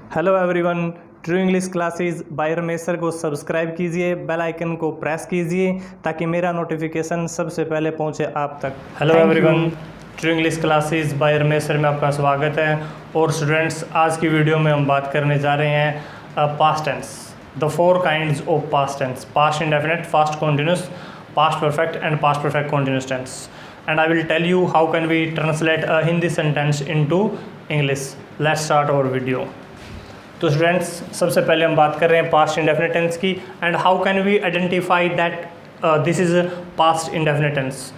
Hello everyone, true English classes bye Ramesh sir को subscribe कीजिए, bell icon को press कीजिए ताकि मेरा नोटिफिकेशन सबसे पहले पहुंचे आप तक। Hello everyone, true English classes bye Ramesh sir में आपका स्वागत है। और स्टूडेंट्स, आज की वीडियो में हम बात करने जा रहे हैं past tense, the 4 kinds of past tense: past indefinite, past continuous, past perfect and past perfect continuous tense. And I will tell you how can we translate a Hindi sentence into English. Let's start our video. तो students, सबसे पहले हम बात कर रहे हैं past indefinite tense की, and how can we identify that this is past indefinite tense.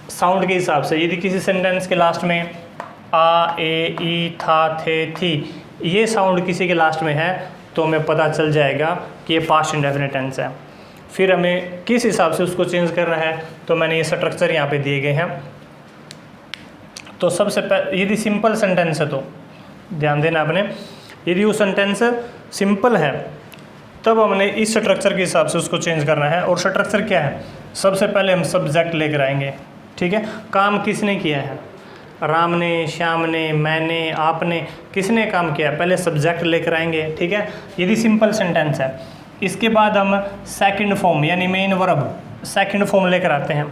Sound के हिसाब से यदि किसी सेंटेंस के लास्ट में आ, ए, ई, था, थे, थी, ये साउंड किसी के लास्ट में है तो हमें पता चल जाएगा कि ये पास्ट इंडेफिनिट टेंस है। फिर हमें किस हिसाब से उसको चेंज करना है, तो मैंने ये स्ट्रक्चर यहाँ पे दिए गए हैं। तो सबसे पहले यदि सिंपल सेंटेंस है तो ध्यान देना आपने, यदि वो सेंटेंस सिंपल है तब हमने इस स्ट्रक्चर के हिसाब से उसको चेंज करना है। और स्ट्रक्चर क्या है? सबसे पहले हम सब्जेक्ट लेकर आएंगे, ठीक है। काम किसने किया है? राम ने, श्याम ने, मैंने, आपने, किसने काम किया है? पहले सब्जेक्ट लेकर आएंगे, ठीक है, यदि सिंपल सेंटेंस है। इसके बाद हम सेकंड फॉर्म यानी मेन वर्ब सेकंड फॉर्म लेकर आते हैं,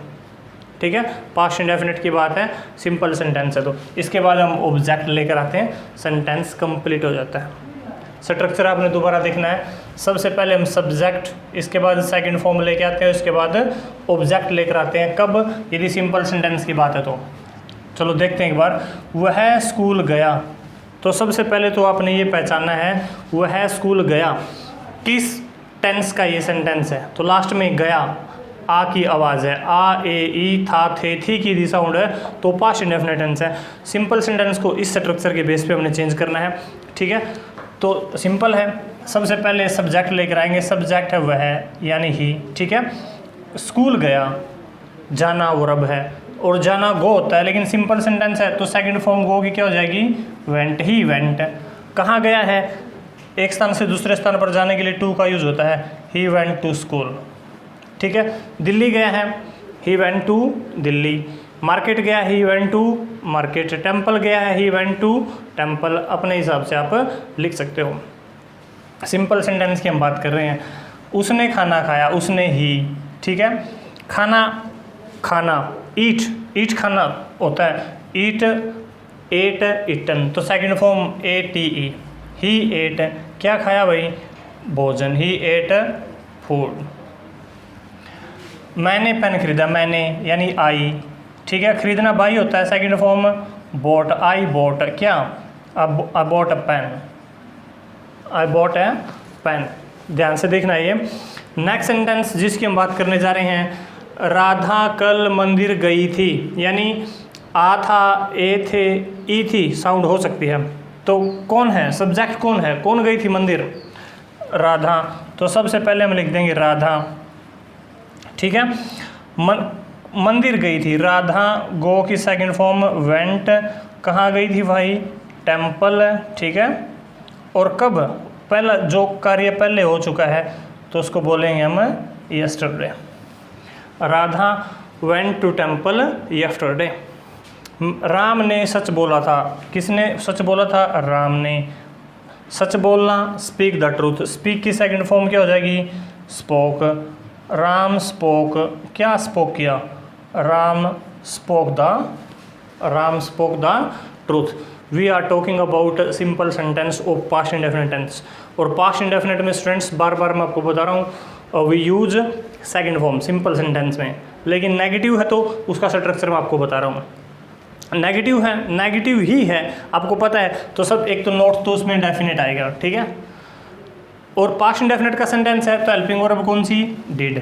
ठीक है। पास्ट इंडेफिनिट की बात है, सिंपल सेंटेंस है तो इसके बाद हम ऑब्जेक्ट लेकर आते हैं, सेंटेंस कंप्लीट हो जाता है। स्ट्रक्चर आपने दोबारा देखना है। सबसे पहले हम सब्जेक्ट, इसके बाद सेकंड फॉर्म लेके आते हैं, उसके बाद ऑब्जेक्ट लेकर आते हैं। कब? यदि सिंपल सेंटेंस की बात है तो। चलो देखते हैं एक बार। वह स्कूल गया, तो सबसे पहले तो आपने ये पहचानना है वह स्कूल गया किस टेंस का ये सेंटेंस है। तो लास्ट में गया, आ की आवाज़ है, आ, ए, ई, था, थे, थी की दी साउंड है, तो पास्ट इंडेफिनिट टेंस है। सिंपल सेंटेंस को इस स्ट्रक्चर के बेस पे हमने चेंज करना है, ठीक है। तो सिंपल है, सबसे पहले सब्जेक्ट लेकर आएंगे। सब्जेक्ट है वह यानी ही, ठीक है। स्कूल गया, जाना वर्ब है और जाना गो होता है, लेकिन सिंपल सेंटेंस है तो सेकंड फॉर्म गो की क्या हो जाएगी? Went, he went. कहाँ गया है? एक स्थान से दूसरे स्थान पर जाने के लिए टू का यूज़ होता है, ही वेंट टू स्कूल, ठीक है। दिल्ली गया है, he went to Delhi. Market गया, he went to market. Temple गया है, ही वेंट टू टेम्पल। अपने हिसाब से आप लिख सकते हो। सिंपल सेंटेंस की हम बात कर रहे हैं। उसने खाना खाया, उसने ही, ठीक है। खाना, खाना, ईट, ईट खाना होता है, ईट, एट, ईटन, तो सेकंड फॉर्म ए, टी, ई। ही एट, क्या खाया भाई? भोजन, ही एट फूड। मैंने पेन खरीदा, मैंने यानी आई, ठीक है। खरीदना बाई होता है, second form bought, I bought, क्या? I bought a pen, I bought a pen. ध्यान से देखना ये नेक्स्ट सेंटेंस जिसकी हम बात करने जा रहे हैं। राधा कल मंदिर गई थी, यानी आ था, ए थे, ई थी साउंड हो सकती है, तो कौन है? सब्जेक्ट कौन है? कौन गई थी मंदिर? राधा। तो सबसे पहले हम लिख देंगे राधा, ठीक है। मंदिर गई थी, राधा, गो की सेकंड फॉर्म वेंट। कहाँ गई थी भाई? टेम्पल, ठीक है। और कब? पहला जो कार्य पहले हो चुका है तो उसको बोलेंगे हम yesterday. Radha went to temple yesterday. Ram ने सच बोला था, किसने सच बोला था? राम ने। सच बोलना, स्पीक द ट्रूथ, स्पीक की सेकंड फॉर्म क्या हो जाएगी? स्पोक। राम स्पोक, क्या स्पोक किया? Ram spoke the truth. We are talking about simple sentence of past indefinite tense. और पास्ट इंडेफिनिट में स्टूडेंट्स बार बार मैं आपको बता रहा हूँ we use second form simple sentence में, लेकिन नेगेटिव है तो उसका स्ट्रक्चर मैं आपको बता रहा हूँ। नेगेटिव है, नेगेटिव ही है, आपको पता है, तो सब एक तो नोट तो उसमें डेफिनेट आएगा, ठीक है। और पास्ट इंडेफिनिट का सेंटेंस है तो हेल्पिंग वर्ब कौन सी? डिड,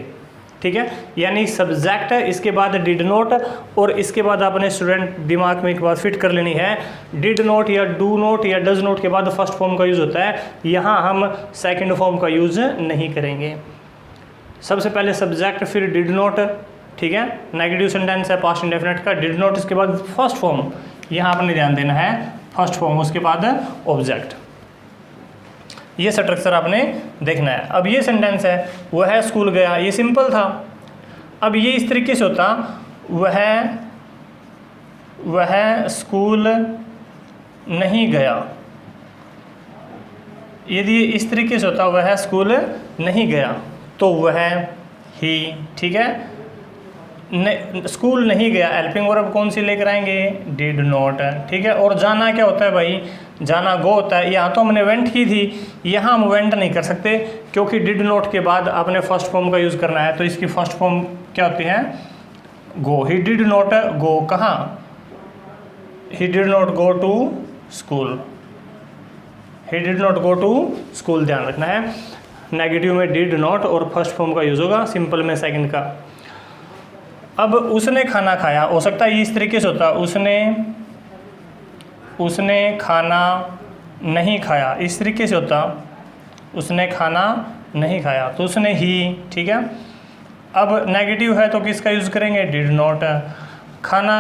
ठीक है। यानी सब्जेक्ट है, इसके बाद डिड नॉट, और इसके बाद आपने स्टूडेंट दिमाग में एक बात फिट कर लेनी है, डिड नॉट या डू नॉट या डज नॉट के बाद फर्स्ट फॉर्म का यूज़ होता है, यहाँ हम सेकेंड फॉर्म का यूज़ नहीं करेंगे। सबसे पहले सब्जेक्ट, फिर डिड नॉट, ठीक है। नेगेटिव सेंटेंस है पास्ट इंडेफिनिट का, डिड नॉट, इसके बाद फर्स्ट फॉर्म, यहाँ आपने ध्यान देना है फर्स्ट फॉर्म, उसके बाद ऑब्जेक्ट। ये स्ट्रक्चर आपने देखना है। अब ये सेंटेंस है वह स्कूल गया, ये सिंपल था। अब ये इस तरीके से होता, वह स्कूल नहीं गया, यदि इस तरीके से होता वह स्कूल नहीं गया, तो वह ही, ठीक है, स्कूल नहीं गया, हेल्पिंग वर्ब कौन सी लेकर आएंगे, डिड नॉट, ठीक है। और जाना क्या होता है भाई, जाना गो होता है। यहाँ तो हमने वेंट की थी, यहाँ हम वेंट नहीं कर सकते क्योंकि डिड नॉट के बाद आपने फर्स्ट फॉर्म का यूज़ करना है, तो इसकी फर्स्ट फॉर्म क्या होती है, गो। ही डिड नॉट गो, कहाँ, he did not go to school, he did not go to school, ध्यान रखना है। नेगेटिव में डिड नॉट और फर्स्ट फॉर्म का यूज़ होगा, सिंपल में सेकंड का। अब उसने खाना खाया, हो सकता है इस तरीके से होता, उसने खाना नहीं खाया, इस तरीके से होता, उसने खाना नहीं खाया, तो उसने ही, ठीक है। अब नेगेटिव है तो किसका यूज़ करेंगे, डिड नॉट। खाना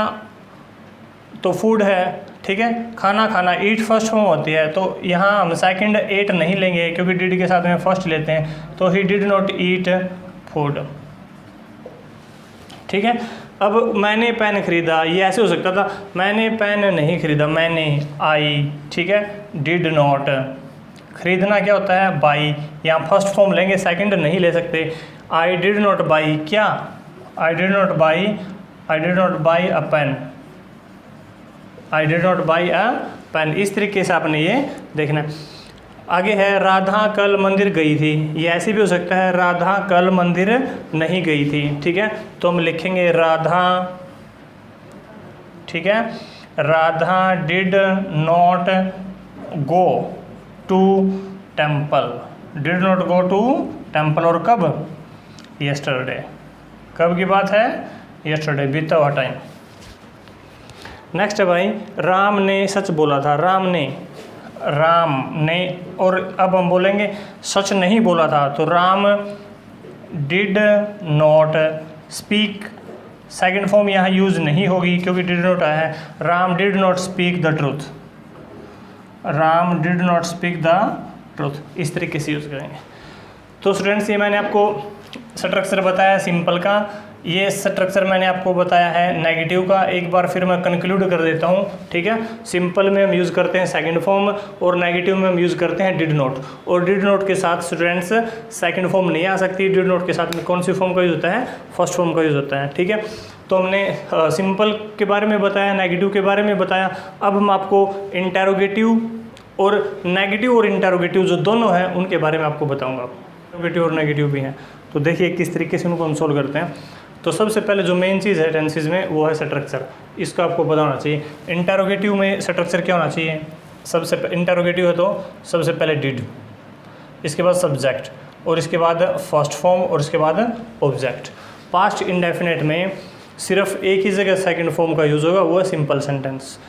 तो फूड है, ठीक है, खाना खाना, ईट फर्स्ट फॉर्म होती है, तो यहाँ हम सेकंड एट नहीं लेंगे क्योंकि डिड के साथ में फर्स्ट लेते हैं, तो ही डिड नॉट ईट फूड, ठीक है। अब मैंने पेन खरीदा, ये ऐसे हो सकता था, मैंने पेन नहीं खरीदा, मैंने, आई, ठीक है, डिड नॉट। खरीदना क्या होता है, बाई, यहाँ फर्स्ट फॉर्म लेंगे, सेकंड नहीं ले सकते। आई डिड नॉट बाई, क्या, I did not buy, I did not buy a pen, I did not buy a pen, इस तरीके से आपने ये देखना है। आगे है राधा कल मंदिर गई थी, ये ऐसे भी हो सकता है राधा कल मंदिर नहीं गई थी, ठीक है, तो हम लिखेंगे राधा, ठीक है, Radha did not go to temple, did not go to temple, और कब, यस्टरडे, कब की बात है, यस्टरडे, बीता हुआ टाइम। नेक्स्ट है भाई, राम ने सच बोला था, राम ने, और अब हम बोलेंगे सच नहीं बोला था, तो Ram did not speak, second form यहाँ यूज़ नहीं होगी क्योंकि डिड नॉट आया है। Ram did not speak the truth, Ram did not speak the truth, इस तरीके से यूज़ करेंगे। तो स्टूडेंट्स, ये मैंने आपको स्ट्रक्चर बताया सिंपल का, ये स्ट्रक्चर मैंने आपको बताया है नेगेटिव का। एक बार फिर मैं कंक्लूड कर देता हूँ, ठीक है। सिंपल में हम यूज़ करते हैं सेकंड फॉर्म, और नेगेटिव में हम यूज़ करते हैं डिड नॉट, और डिड नॉट के साथ स्टूडेंट्स सेकंड फॉर्म नहीं आ सकती। डिड नॉट के साथ में कौन सी फॉर्म का यूज़ होता है, फर्स्ट फॉर्म का यूज़ होता है, ठीक है। तो हमने सिंपल के बारे में बताया, नेगेटिव के बारे में बताया। अब हम आपको इंटेरोगेटिव और नेगेटिव और इंटेरोगेटिव जो दोनों हैं उनके बारे में आपको बताऊँगा। इंटेरोगेटिव और नेगेटिव भी हैं, तो देखिए किस तरीके से उनको हम सोल्व करते हैं। तो सबसे पहले जो मेन चीज़ है टेंसेज में वो है स्ट्रक्चर, इसको आपको पता होना चाहिए। इंटेरोगेटिव में स्ट्रक्चर क्या होना चाहिए, सबसे इंटेरोगेटिव है तो सबसे पहले डिड, इसके बाद सब्जेक्ट, और इसके बाद फर्स्ट फॉर्म, और इसके बाद ऑब्जेक्ट। पास्ट इंडेफिनेट में सिर्फ एक ही जगह सेकंड फॉर्म का यूज़ होगा, वो है सिंपल सेंटेंस।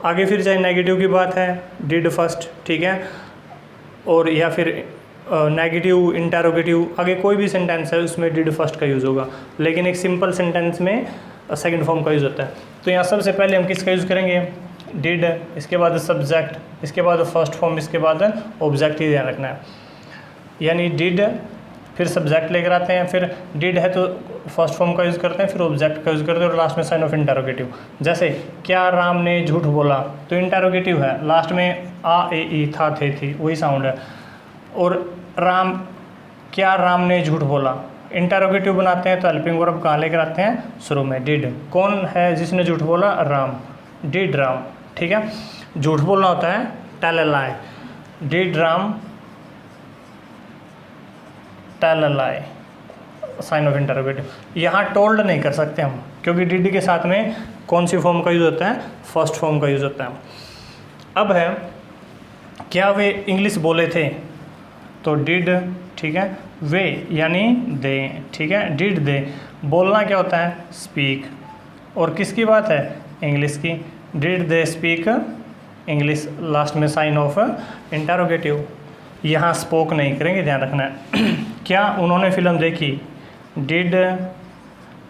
आगे फिर चाहे नेगेटिव की बात है, डिड फर्स्ट, ठीक है, और या फिर नेगेटिव, इंटेरोगेटिव, आगे कोई भी सेंटेंस है उसमें डिड फर्स्ट का यूज़ होगा, लेकिन एक सिंपल सेंटेंस में सेकंड फॉर्म का यूज़ होता है। तो यहाँ सबसे पहले हम किसका यूज़ करेंगे, डिड, इसके बाद सब्जेक्ट, इसके बाद फर्स्ट फॉर्म, इसके बाद ऑब्जेक्ट ही ध्यान रखना है। यानी डिड, फिर सब्जेक्ट लेकर आते हैं, फिर डिड है तो फर्स्ट फॉर्म का यूज़ करते हैं, फिर ऑब्जेक्ट का यूज़ करते हैं, और लास्ट में साइन ऑफ इंटेरोगेटिव। जैसे क्या राम ने झूठ बोला, तो इंटेरोगेटिव है, लास्ट में आ ए ई था थे थी वही साउंड है। और राम, क्या राम ने झूठ बोला, इंटेरोगेटिव बनाते हैं तो हेल्पिंग वर्ब कहाँ लेकर आते हैं, शुरू में, डिड। कौन है जिसने झूठ बोला, राम, डिड राम, ठीक है। झूठ बोलना होता है tell a lie, did Ram tell a lie, sign of interrogative. यहाँ टोल्ड नहीं कर सकते हम क्योंकि डिड के साथ में कौन सी फॉर्म का यूज़ होता है, फर्स्ट फॉर्म का यूज़ होता है। अब है क्या वे इंग्लिश बोले थे, तो डिड, ठीक है, वे यानी दे, ठीक है, डिड दे। बोलना क्या होता है, स्पीक, और किसकी बात है, इंग्लिश की, did they speak English, last में साइन ऑफ इंटेरोगेटिव। यहाँ स्पोक नहीं करेंगे, ध्यान रखना है। क्या उन्होंने फिल्म देखी, डिड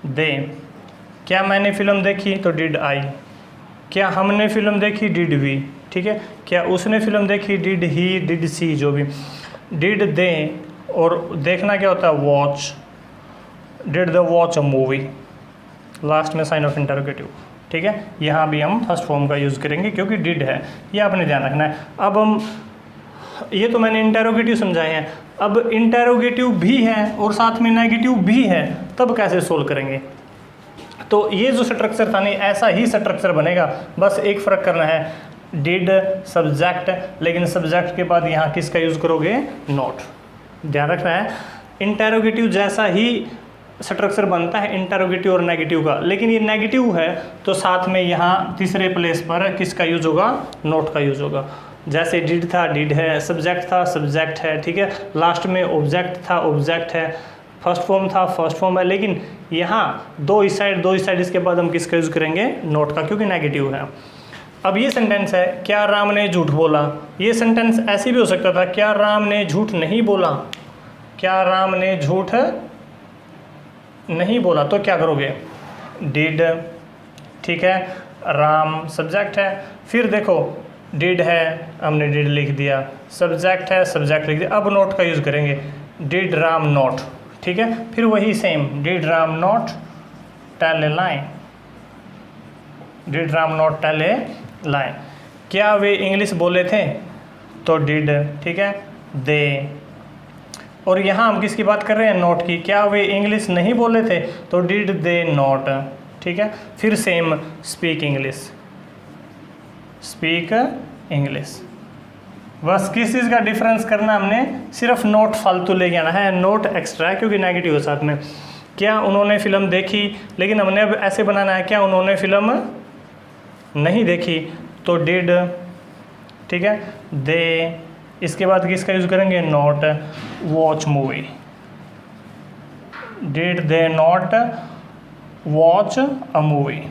दे। क्या मैंने फिल्म देखी, तो डिड आई। क्या हमने फिल्म देखी, डिड वी, ठीक है। क्या उसने फिल्म देखी, डिड ही, डिड सी, जो भी। डिड दे, और देखना क्या होता है, watch, did the watch a movie, last में साइन ऑफ इंटेरोगेटिव, ठीक है। यहाँ भी हम फर्स्ट फॉर्म का यूज़ करेंगे क्योंकि डिड है, ये आपने ध्यान रखना है। अब हम ये तो मैंने इंटेरोगेटिव समझाए हैं, अब इंटेरोगेटिव भी है और साथ में नेगेटिव भी है, तब कैसे सोल्व करेंगे? तो ये जो स्ट्रक्चर था नहीं, ऐसा ही स्ट्रक्चर बनेगा, बस एक फ़र्क करना है, डिड सब्जेक्ट, लेकिन सब्जेक्ट के बाद यहाँ किसका यूज़ करोगे? नॉट। ध्यान रखना है, इंटेरोगेटिव जैसा ही स्ट्रक्चर बनता है इंटेरोगेटिव और नेगेटिव का, लेकिन ये नेगेटिव है तो साथ में यहाँ तीसरे प्लेस पर किसका यूज़ होगा? नॉट का यूज़ होगा। जैसे डिड था, डिड है, सब्जेक्ट था, सब्जेक्ट है, ठीक है, लास्ट में ऑब्जेक्ट था, ऑब्जेक्ट है, फर्स्ट फॉर्म था, फर्स्ट फॉर्म है, लेकिन यहाँ दो इस साइड इसके बाद हम किसका यूज़ करेंगे? नॉट का, क्योंकि नेगेटिव है। अब ये सेंटेंस है, क्या राम ने झूठ बोला? ये सेंटेंस ऐसे भी हो सकता था, क्या राम ने झूठ नहीं बोला? क्या राम ने झूठ नहीं बोला, तो क्या करोगे? डिड, ठीक है, राम सब्जेक्ट है, फिर देखो डिड है, हमने डिड लिख दिया, सब्जेक्ट है, सब्जेक्ट लिख दिया, अब नॉट का यूज़ करेंगे, डिड राम नॉट, ठीक है, फिर वही same, did Ram not tell a line, did Ram not tell a line. क्या वे इंग्लिश बोले थे? तो डिड, ठीक है, दे। और यहाँ हम किसकी बात कर रहे हैं? नॉट की। क्या वे इंग्लिश नहीं बोले थे? तो डिड दे नॉट, ठीक है, फिर same, speak English, speak English. बस किस चीज़ का डिफरेंस करना हमने? सिर्फ नोट फालतू लेके आना है, नोट एक्स्ट्रा है क्योंकि नेगेटिव है साथ में। क्या उन्होंने फिल्म देखी? लेकिन हमने अब ऐसे बनाना है, क्या उन्होंने फिल्म नहीं देखी? तो डिड, ठीक है, दे, इसके बाद किसका यूज़ करेंगे? Not watch movie, did they not watch a movie.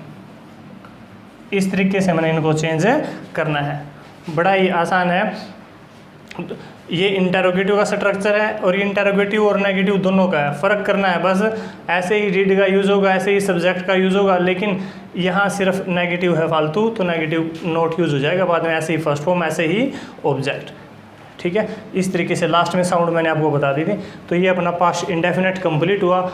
इस तरीके से मैंने इनको चेंज करना है, बड़ा ही आसान है। ये इंटेरोगेटिव का स्ट्रक्चर है और ये इंटेरोगेटिव और नेगेटिव दोनों का है, फ़र्क करना है बस। ऐसे ही डिड का यूज़ होगा, ऐसे ही सब्जेक्ट का यूज़ होगा, लेकिन यहाँ सिर्फ नेगेटिव है फालतू, तो नेगेटिव नोट यूज़ हो जाएगा बाद में, ऐसे ही फर्स्ट फॉर्म, ऐसे ही ऑब्जेक्ट, ठीक है। इस तरीके से लास्ट में साउंड मैंने आपको बता दी थी। तो ये अपना पास्ट इंडेफिनेट कंप्लीट हुआ।